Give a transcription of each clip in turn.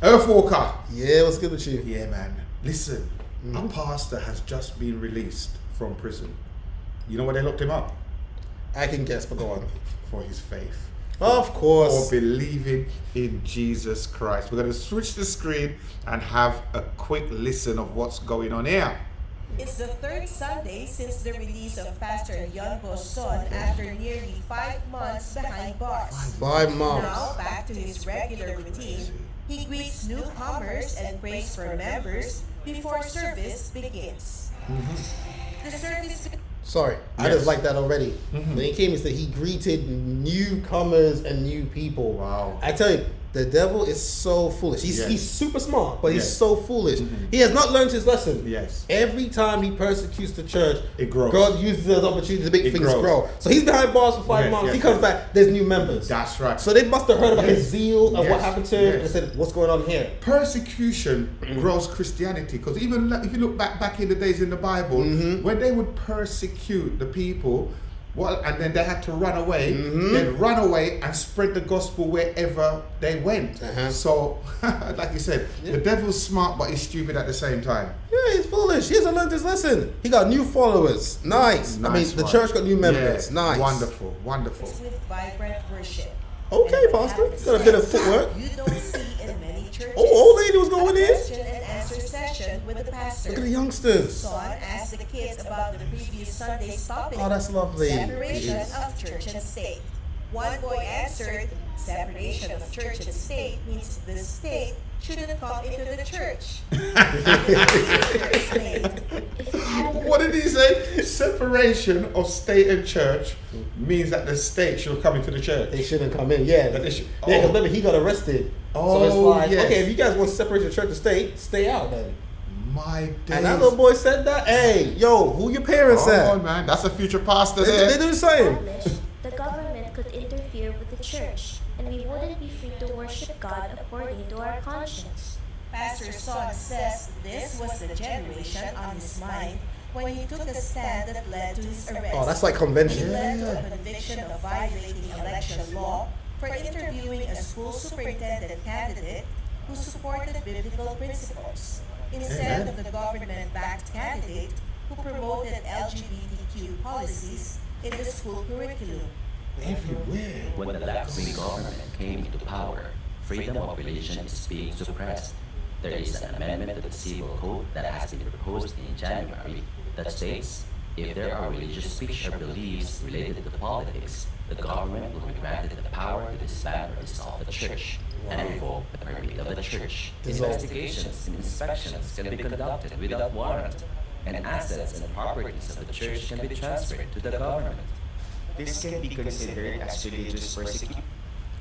Earthwalker. Yeah, what's good with you? Yeah, man. Listen, a pastor has just been released from prison. You know why they locked him up? I can guess, but go on. For his faith. Of course. For believing in Jesus Christ. We're going to switch the screen and have a quick listen of what's going on here. It's the third Sunday since the release of Pastor Yunbo's son after nearly 5 months behind bars. 5 months. Now, back to his regular routine, he greets newcomers and prays for members before service begins. The service Sorry, I just like that already. When he came, he said he greeted newcomers and new people. Wow. I tell you, the devil is so foolish. He's super smart, but he's Yes. so foolish. He has not learned his lesson. Yes. Every time he persecutes the church, It grows. God uses it as an opportunity to make It things grows. grow. So he's behind bars for 5 Yes, months. yes, He comes yes. back, there's new members. That's right. So they must have heard about his Yes. zeal and what Yes. happened to him, Yes. and they said, what's going on here? Persecution grows Christianity, because even if you look back in the days in the Bible, when they would persecute the people, and then they had to run away, they'd run away and spread the gospel wherever they went. So, like you said, the devil's smart, but he's stupid at the same time. Yeah, he's foolish. He hasn't learned his lesson. He got new followers. Nice. I mean, the one. church got new members. Yeah, Nice. Wonderful, wonderful. with vibrant worship. Okay, And what Pastor. happens Got a bit of next, footwork. You don't see in many churches. Oh, old lady was going in. Question and answer session with the pastor. Look at the youngsters. Son asked the kids about the previous Sunday's topic. Oh, that's lovely. Separation It is. of church and state. One boy answered, separation of church and state means the state shouldn't come into the church. What did he say? Separation of state and church means that the state should come into the church. They shouldn't come in. Yeah. But they should- Yeah, because oh. remember, he got arrested. So Oh, it's like, yes. okay, if you guys want to separate the church and state, stay out then. My days. And that little boy said that. Hey, yo, who your parents Come at? on, man. That's a future pastor They there. do the same. established, the government could interfere with the church, and we wouldn't be free to worship God according to our conscience. Pastor Son says this was the generation on his mind when he took a stand that led to his arrest. Oh, that's like It convention. led to a conviction of violating election law for interviewing a school superintendent candidate who supported biblical principles instead of the government-backed candidate who promoted LGBTQ policies in the school curriculum. Everywhere. When the left-wing government came into power, freedom of religion is being suppressed. There is an amendment to the civil code that has been proposed in January that states if there are religious speech or beliefs related to politics, the government will be granted the power to disband or dissolve the church and revoke the permit of the church. Dissolve. Investigations and inspections can be conducted without warrant, and assets and properties of the church can be transferred to the government. This can be considered as religious persecution.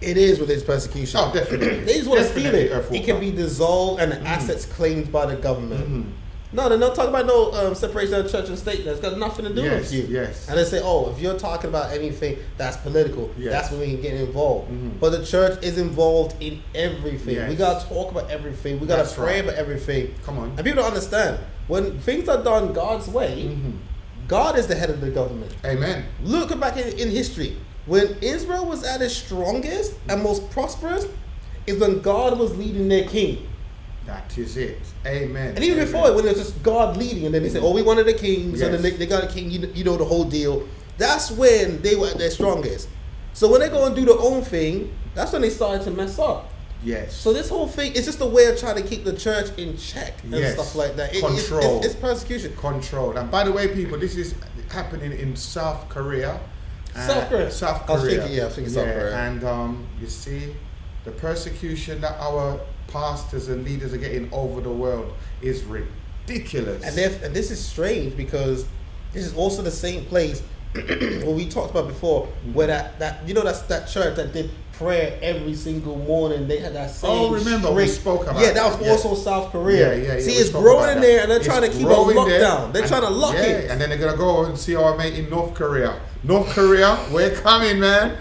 It is with his persecution. Oh, definitely. They just want to steal Definitely, it. Earthwalker. It can be dissolved and the assets claimed by the government. No, they're not talking about no separation of church and state. That's got nothing to do Yes, with you. yes. And they say, oh, if you're talking about anything that's political, Yes. that's when we can get involved. But the church is involved in everything. Yes. We got to talk about everything. We got That's to pray right. about everything. Come on. And people don't understand. When things are done God's way, God is the head of the government. Amen. Look back in history. When Israel was at its strongest and most prosperous, is when God was leading their king. That is it. Amen. And even Amen. before it, when it was just God leading, and then they said, oh, we wanted a king, so Yes. then they got a king, you know the whole deal. That's when they were at their strongest. So when they go and do their own thing, that's when they started to mess up. Yes. So this whole thing is just a way of trying to keep the church in check and Yes. stuff like that. Control. It's persecution. Control. And by the way, people, this is happening in South Korea. South Korea. South I was Korea. thinking South Korea. And you see, the persecution that our pastors and leaders are getting over the world is ridiculous. And this is strange because this is also the same place what we talked about before, where that you know that's that church that did prayer every single morning. They had that same. Oh, remember, we strict- spoke about Yeah, that was that, yeah. also South Korea. Yeah, See, we it's spoke growing about in that. there, and they're It's trying to keep a growing there, lockdown. They're and- trying to lock yeah, it. and then they're gonna go and see our mate in North Korea. North Korea, we're coming, man.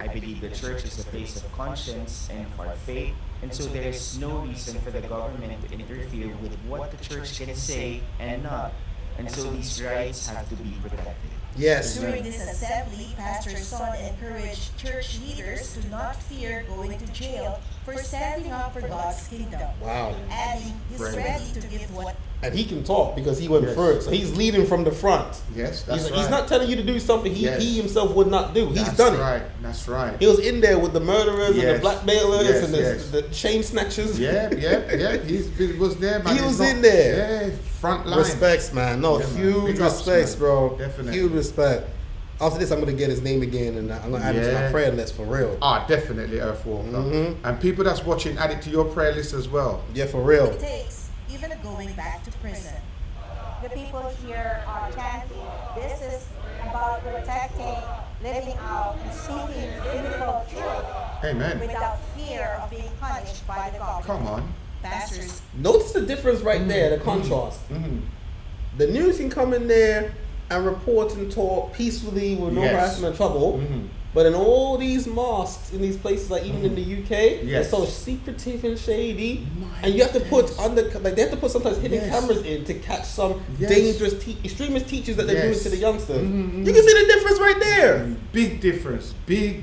I believe the church is a place of conscience and for faith, and so there is no reason for the government to interfere with what the church can say and not, and so these rights have to be protected. Yes. During this assembly, Pastor Son encouraged church leaders to not fear going to jail for standing up for God's kingdom. Wow. Adding, he's ready to give what. And he can talk because he went Yes. through it. So he's leading from the front. Yes, that's He's, right. he's not telling you to do something Yes. he himself would not do. He's That's done it. right. That's right. He was in there with the murderers and the Yes. blackmailers Yes, and yes. the chain snatchers. Yeah. He was there, man. He He's was in there. Yeah, front line. Respects, man. No, Yeah, man. huge Big ups, respects, man. bro. Definitely. Huge respect. After this, I'm going to get his name again and I'm going to add him to my Yeah. prayer list for real. Ah, definitely, Earthwalker. And people that's watching, add it to your prayer list as well. Yeah, for real. It takes, even going back to prison. The people here are chanting. This is about protecting, living out, and speaking biblical truth Amen. without fear of being punished by the government. Come on. Pastors, Notice the difference right there, the contrast. The news can come in there and report and talk peacefully with no Yes. harassment or trouble. But in all these mosques, in these places, like even in the UK, Yes. it's so secretive and shady. My And you have to put days. they have to put sometimes hidden Yes. cameras in to catch some Yes. dangerous extremist teachers that they're doing Yes. to the youngsters. You can see the difference right there. Big difference. Big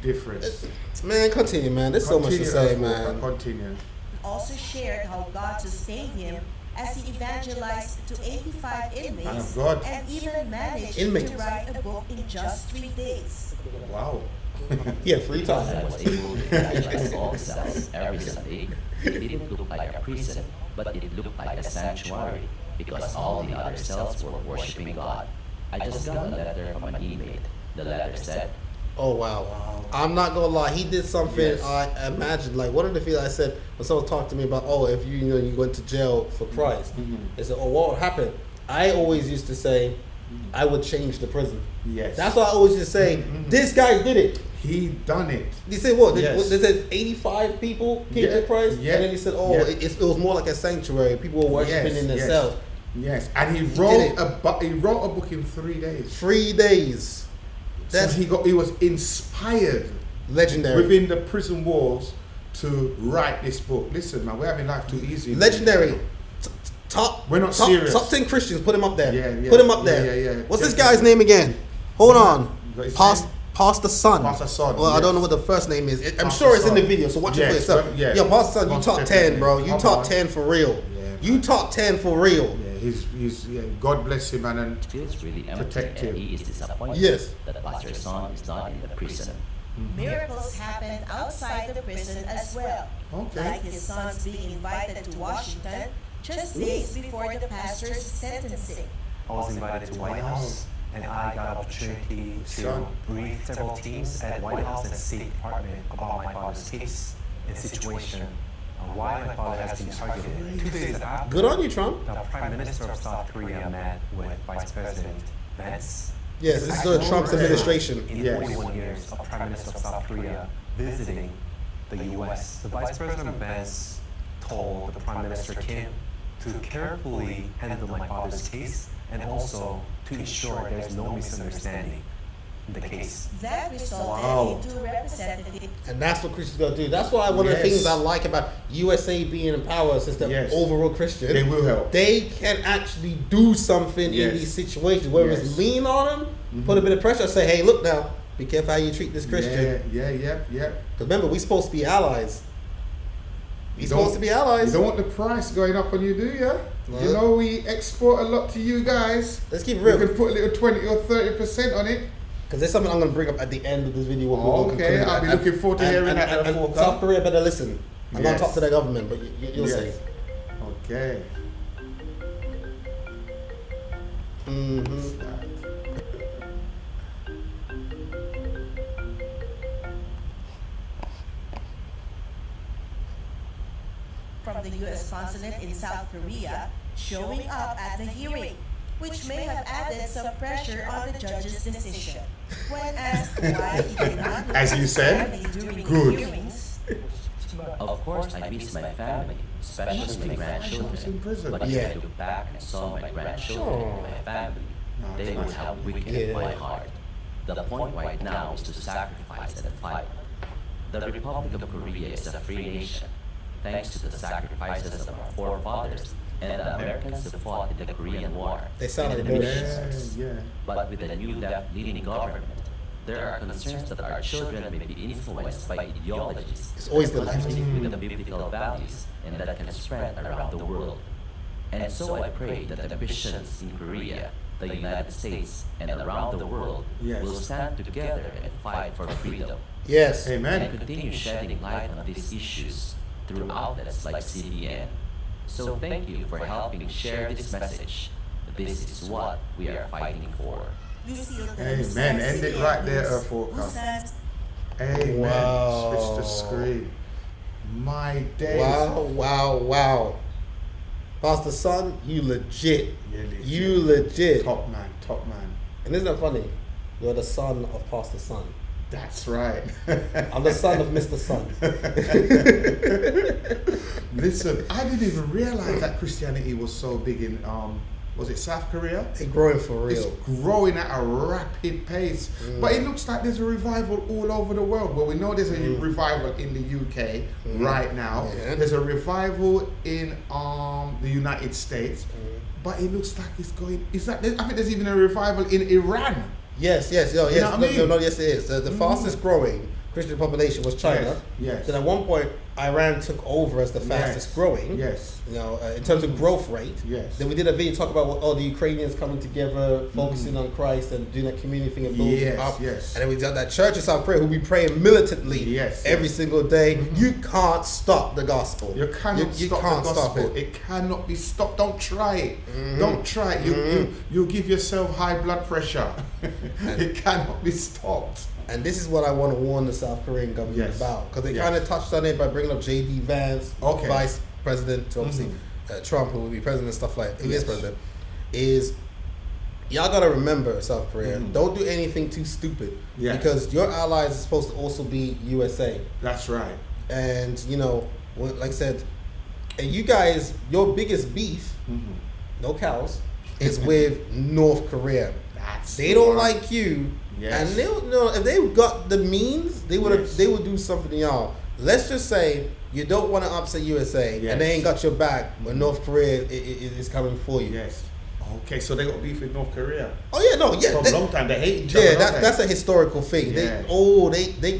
difference. Man, continue, man. There's so much to Continue, say, Earthwalker, man. Continue. also shared how God sustained him as he evangelized to 85 Man inmates of God. and even managed Inmates. to write a book in just 3 days. Wow. He had free Because I time. was able to evangelize all cells every Sunday, it didn't look like a prison, but it looked like a sanctuary because all the other cells were worshiping God. I just got a letter from an inmate. The letter said, Oh wow. I'm not gonna lie, he did something Yes. I imagined. Like one of the things I said when someone talked to me about, oh, if you went to jail for Christ, they said, oh, what would happen? I always used to say, I would change the prison. Yes. That's what I always used to say. This guy did it. He done it. He said what? Yes. They said 85 people came to Yeah, Christ, yeah, and then he said, oh, yeah. it was more like a sanctuary. People were worshiping in yes. themselves. Yes, and he did wrote it. he wrote a book in 3 days. 3 days. That's So he was inspired legendary. within the prison walls to write this book. Listen, man, we're having life too easy. Legendary. Top. We're not top, serious. Top 10 Christians. Put him up there. Yeah. Put him up there. Yeah. What's this guy's name again? Hold on. Got his Pastor Son. Pastor Son, Well, I yes. don't know what the first name is. I'm Pastor sure it's in the Son. video, so watch it for Yes, yourself. yeah. Yo, Pastor Son, you Most top 10, definitely. bro. You Come top on. 10 for real. Yeah, You top 10 for real. Yeah, he's God bless him, man, and it feels really empty Protect and him. he is disappointed Yes. that Pastor Son is not in the prison. Miracles happened outside the prison as well, Okay. like his sons being invited to Washington just days before the pastor's sentencing. I was invited to White House, and I got opportunity to Son. brief several teams at White House and State Department about my father's case and situation, and why my father has been targeted. 2 days after, Good on you, Trump. the Prime Minister of South Korea met with Vice President Vance. Yes, this is Actually, Trump's administration. In Yes. 41 years of Prime Minister of South Korea visiting the U.S., the Vice President Vance told the Prime Minister Kim to carefully handle my father's case and also to ensure there's no misunderstanding in the case. That resulted Wow. in 2 representatives And that's what Christians gotta do. That's why one of the Yes. things I like about USA being in power is that Yes. overall Christian. They will help. They can actually do something Yes. in these situations. Whether it's Yes. lean on them, put a bit of pressure, say, hey, look now, be careful how you treat this Christian. Yeah. Because remember, we're supposed to be allies. We're You supposed don't- to be allies. You don't want the price going up on you, do you? No. You know we export a lot to you guys. Let's keep it We real. can put a little 20 or 30% on it. Because there's something I'm going to bring up at the end of this video. We'll Okay, conclude. I'll be looking forward to hearing that, And Falcon. South Korea better listen. I'm going Yes. to talk to the government, but you'll Yes. see. Okay. from the U.S. consulate in South Korea showing up at the hearing, which may have added some pressure on the judge's decision. When asked why he did not look As you his said, family during good. the hearings, Of course, I miss my family, especially my grandchildren. But if Yeah. I look back and saw my grandchildren and my family, they would have weakened Yeah. my heart. The point right now is to sacrifice and fight. The Republic of Korea is a free nation. Thanks to the sacrifices of our forefathers, and the Americans who fought in the Korean War. They sound and like the British. missions. Yeah. But with the new left-leaning government, there are concerns that our children may be influenced by ideologies It's always the left. conflicting with the biblical values and that can spread around the world. And so I pray that the Christians in Korea, the United States, and around the world Yes. will stand together and fight for freedom Yes. Amen. and continue shedding light on these issues through outlets like CBN. So thank you for helping share this message. This is what we are fighting for. Lucille, the Amen. End it right there, Earth Forecast. Amen. Wow. Switch the screen. My days. Wow. Pastor Son, you legit. You're legit. You legit. Top man. And isn't that funny? You're the son of Pastor Son. That's right. I'm the son of Mr. Son. Listen, I didn't even realize that Christianity was so big in was it South Korea? They're growing for It's real. growing at a rapid pace. But it looks like there's a revival all over the world. Well, we know there's a revival in the UK right now. Yeah. There's a revival in the United States. But it looks like it's going. I think there's even a revival in Iran. Yes. know what I mean? No, yes, it is. The fastest growing Christian population was China. Yes. Then at one point, Iran took over as the fastest growing. Yes. You know, in terms of growth rate. Yes. Then we did a video talk about the Ukrainians coming together, focusing on Christ and doing that community thing and building Yes, up. yes. And then we got that church in South Korea who be praying militantly Yes, every yes. single day. You can't stop the gospel. You cannot You stop can't the gospel. stop it. It cannot be stopped. Don't try it. Don't try it. You'll give yourself high blood pressure. It cannot be stopped. And this is what I want to warn the South Korean government Yes. about, because they Yes. kind of touched on it by bringing up J.D. Vance, Okay. Vice President, obviously Trump, who will be president and stuff like that. He is Yes. president. Is y'all gotta remember, South Korea, don't do anything too stupid, Yes. because your allies are supposed to also be USA, That's right. and you know, like I said, and you guys, your biggest beef, no cows, is with North Korea. They the don't one. like you, Yes. and they'll know if they got the means, they would Yes. they would do something to y'all. Let's just say you don't want to upset USA, Yes. and they ain't got your back when North Korea is coming for you. Yes. Okay, so they got beef with North Korea. Oh yeah, no, yeah, From a long time they hate each yeah. other. That's a historical thing. Yeah.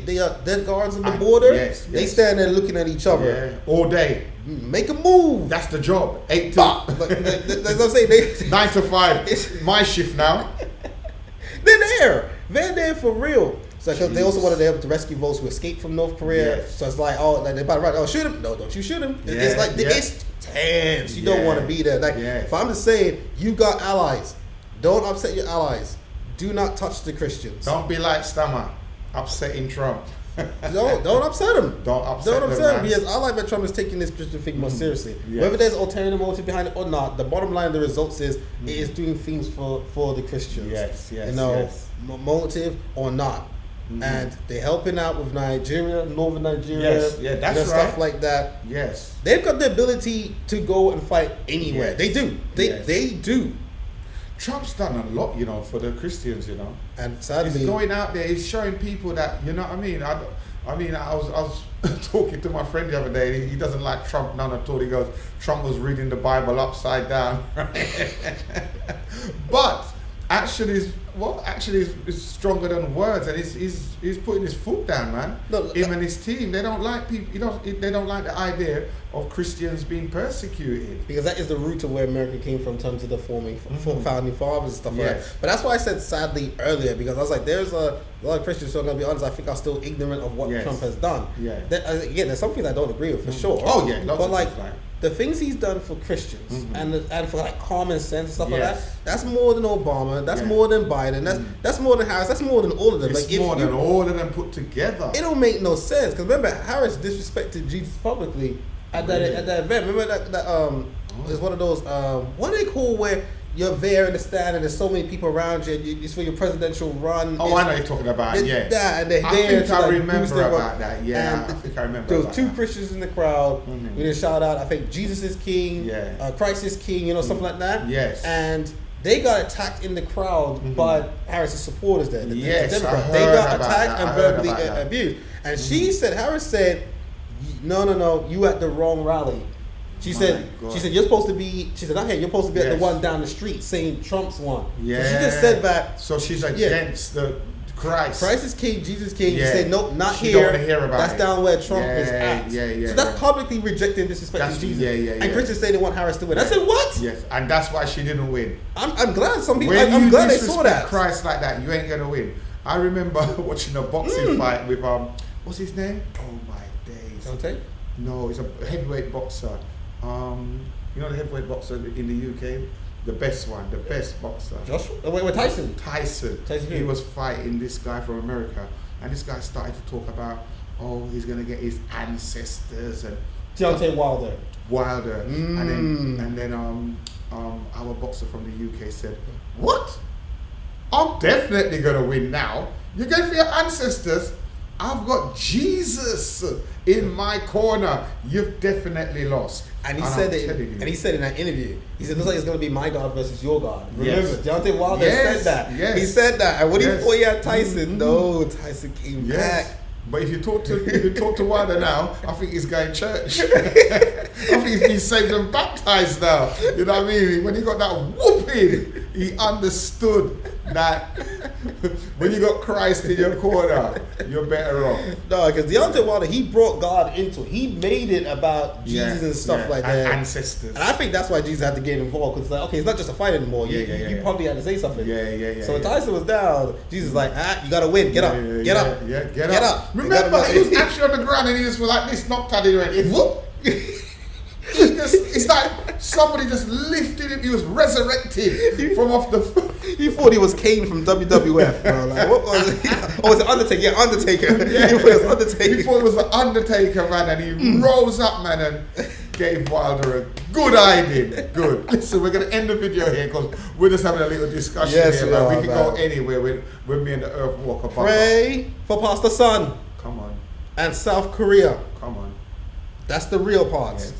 They are dead guards on the border. Yes, They yes. stand there looking at each other. Yeah. All day. Make a move. That's the job. 8 Bah! to That's what I'm saying. They 9 to 5. It's my shift now. They're there for real. So because they also wanted to be able to rescue those who escaped from North Korea. Yes. So it's like, they're about to run. Oh, shoot him! No, don't you shoot him! It's Yeah, like yeah. it's tense. You don't Yeah. want to be there. Like, Yes. but I'm just saying, you got allies. Don't upset your allies. Do not touch the Christians. Don't be like Stammer, upsetting Trump. Don't upset them. Don't upset them, man. because I like that Trump is taking this Christian thing more seriously. Yes. Whether there's ulterior motive behind it or not, the bottom line, the results is it is doing things for the Christians. Yes, yes, You know, yes. motive or not. And they're helping out with Nigeria, Northern Nigeria, Yes, yeah, that's you know, stuff right. like that. Yes. They've got the ability to go and fight anywhere. Yes. They do. Yes. They do. Trump's done a lot, for the Christians, And sadly, He's going out there, he's showing people that, you know what I mean? I was talking to my friend the other day, he doesn't like Trump none at all. He goes, Trump was reading the Bible upside down. But actually is stronger than words, and he's putting his foot down, man. Look, Him and his team, they don't like people. They don't like the idea of Christians being persecuted. because that is the root of where America came from in terms of the founding fathers and stuff like Yes. that. But that's why I said sadly earlier, because I was like, there's a lot of Christians who I'm going to be honest, I think are still ignorant of what Yes. Trump has done. Yeah. Again, there's some things I don't agree with for sure. Oh, yeah, lots but of like things, like- the things he's done for Christians and for like common sense and stuff like Yes. that, that's more than Obama, that's Yeah. more than Biden, that's more than Harris, that's more than all of them. It's Like, if more you- than all of them put together. it don't make no sense, because remember Harris disrespected Jesus publicly at that event. Remember that there's one of those what do they call where you're there in the stand and there's so many people around you, it's for your presidential run. Oh, I know you're talking about. It's Yeah, that, and they're I there think to, I like, remember boost their about run. that. Yeah, And I think I remember. there was about two that. Christians in the crowd. We did shout out, I think Jesus is King, Yeah. Christ is King, something like that. Yes. And they got attacked in the crowd by Harris's supporters there. The Yes, Democrats. I They heard got about attacked that. and I heard verbally about that. abused. And Harris said, no, you at the wrong rally. She My said, God. you're supposed to be. She said, okay, you're supposed to be at the Yes. one down the street saying Trump's won. Yeah. So she just said that. So she's against the Christ. Christ is king, Jesus is king. Yeah. You say nope, not She here. don't wanna hear about that's it. down where Trump Yeah, is at. yeah, so that's yeah. publicly rejecting, disrespecting That's- Jesus. yeah. And Christians say they want Harris to win. I said, what? Yes, and that's why she didn't win. I'm glad some people. When I'm you glad they saw disrespect that. Christ like that, you ain't gonna win. I remember watching a boxing fight with what's his name? Oh my days. Dante? No, he's a heavyweight boxer. You know the heavyweight boxer in the UK, the best boxer. Joshua? Wait, Tyson. Tyson. He who? was fighting this guy from America, and this guy started to talk about, oh, he's gonna get his ancestors and Deontay Wilder. and then our boxer from the UK said, what? I'm definitely gonna win now. You're going for your ancestors. I've got Jesus in my corner. You've definitely lost. And he I'm said telling that. you. And he said in that interview, he said, "Looks like it's going to be my God versus your God." Remember, Yes. Deontay Wilder Yes, said that. yes. He said that, and when Yes. he fought, he had Tyson. No, Tyson came Yes. back. But if you talk to Wilder now, I think he's going church. I think he's been saved and baptized now. You know what I mean? When he got that whooping, he understood that when you got Christ in your corner, you're better off. No, because Deontay Wilder, he brought God into it. He made it about Jesus and stuff like and that. ancestors. And I think that's why Jesus had to get involved, because it's like, okay, it's not just a fight anymore. You probably had to say something. So when Tyson was down, Jesus was like, you gotta win. Get up. Get up. Get up. Remember, he was actually on the ground and he just was like this, knocked at it and whoop. It's like somebody just lifted him. He was resurrected from off the. He thought he was Kane from WWF, bro. Like, what was it? Oh, was it Undertaker? Yeah, Undertaker. Yeah. He thought it was Undertaker. He thought it was the Undertaker, man, and he rose up, man, and gave Wilder a good hiding. Good. Listen, we're going to end the video here because we're just having a little discussion here, man. We can go anywhere with me and the Earth Walker. Pray for Pastor Son. Come on. And South Korea. Come on. That's the real part. Yes.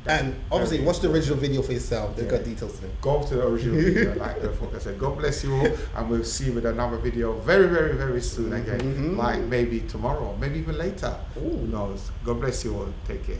And obviously, watch the original video for yourself. They've got details to them. Go to the original video, like Earth Walker said. God bless you all, and we'll see you with another video very, very, very soon again. Like maybe tomorrow, maybe even later. Who knows? God bless you all. Take care.